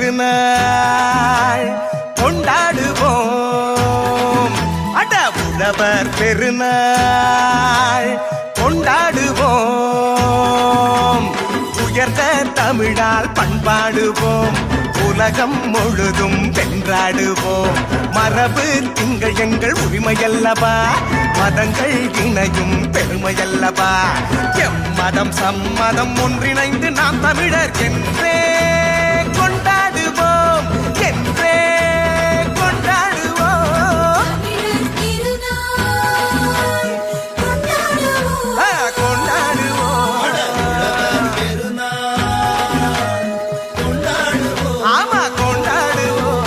திருநாள் கொண்டாடுவோம். அட உழவர் பெருநாள் கொண்டாடுவோம். உயர்ந்த தமிழால் பண்பாடுவோம். உலகம் முழுதும் வென்றாடுவோம். மரபு திங்கள் எங்கள் உரிமையல்லவா, மதங்கள் இணையும் பெருமையல்லவா. எம்மதம் சம்மதம் ஒன்றிணைந்து நாம் தமிழர் என்றே கொண்டாடுவோம், என்றே கொண்டாடுவோம். ஆமா கொண்டாடுவோம்.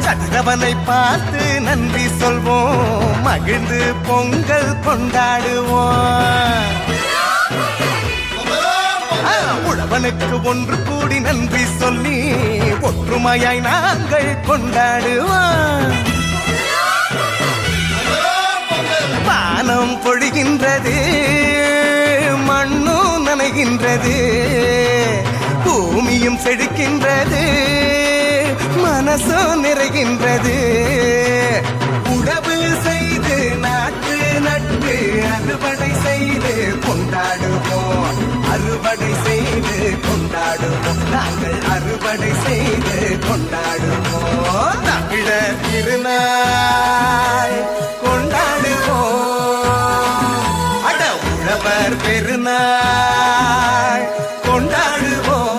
கதிரவனை பார்த்து நன்றி சொல்வோம், மகிழ்ந்து பொங்கல் கொண்டாடுவோம். உழவனுக்கு ஒன்று கூடி நன்றி சொல்லி ஒற்றுமையாய் நாங்கள் கொண்டாடுவோம். வானம் பொழிகின்றது, மண்ணும் நனைகின்றது, பூமியும் செழிக்கின்றது, மனசும் நிறைகின்றது. உழவு செய்து நாட்டு நட்டு அறுவடை செய்து கொண்டாடுவோம், அறுவடை செய்து கொண்டாடுவோம். நாங்கள் அறுவடை செய்து கொண்டாடுவோம். தமிழர் திருநாள் கொண்டாடுவோம். அட உழவர் பெருநாள் கொண்டாடுவோம்.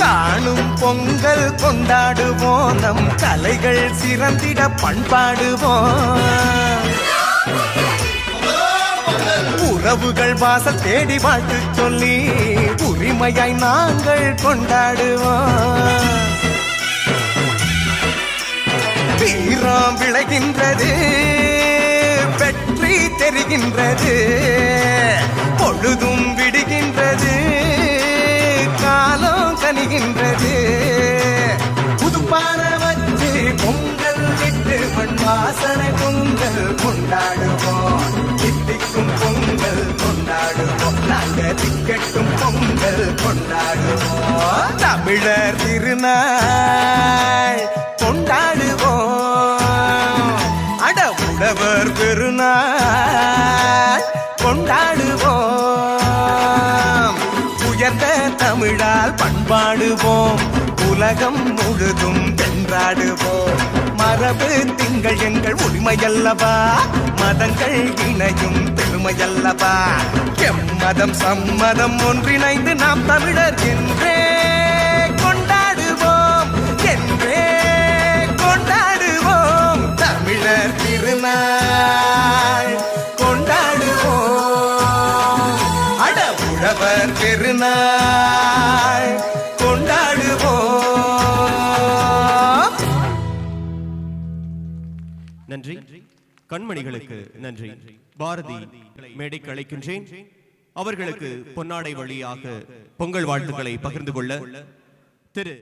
காணும் பொங்கல் கொண்டாடுவோம், நம் கலைகள் சிறந்திட பண்பாடுவோம். உறவுகள் வாசல் தேடி வாழ்த்து சொல்லி உரிமையாய் நாங்கள் கொண்டாடுவோம். வீரம் விளைகின்றது, வெற்றி தெரிகின்றது, பொழுதும் விடுகின்றது, காலம் கனிகின்றது. புதுப்பார வச்சு பொங்கல் விட்டு மண் வாசனை பொங்கல் கொண்டாடுவோம். தித்திக்கும் பொங்கல் கொண்டாடுவோம், நாங்க திக்கட்டும் பொங்கல் கொண்டாடுவோம். தமிழர் திருநாள் கொண்டாடுவோம். அட உழவர் பெருநாள் கொண்டாடுவோம். உயர்ந்த தமிழால் பண்பாடுவோம், உலகம் முழுதும் வென்றாடுவோம். மரபு திங்கள் எங்கள் உரிமையல்லவா, மதங்கள் இணையும் பெருமையல்லவா. எம்மதம் சம்மதம் ஒன்றிணைந்து நாம் தமிழர் என்றே கொண்டாடுவோம், என்றே கொண்டாடுவோம். தமிழர் திருநாள் கொண்டாடுவோம். அட உழவர் பெருநாள் கொண்டாடுவோம். நன்றி. கண்மணிகளுக்கு நன்றி. பாரதி மேடைக்கு அழைக்கின்றேன். அவர்களுக்கு பொன்னாடை வழியாக பொங்கல் வாழ்த்துக்களை பகிர்ந்து கொள்ள திரு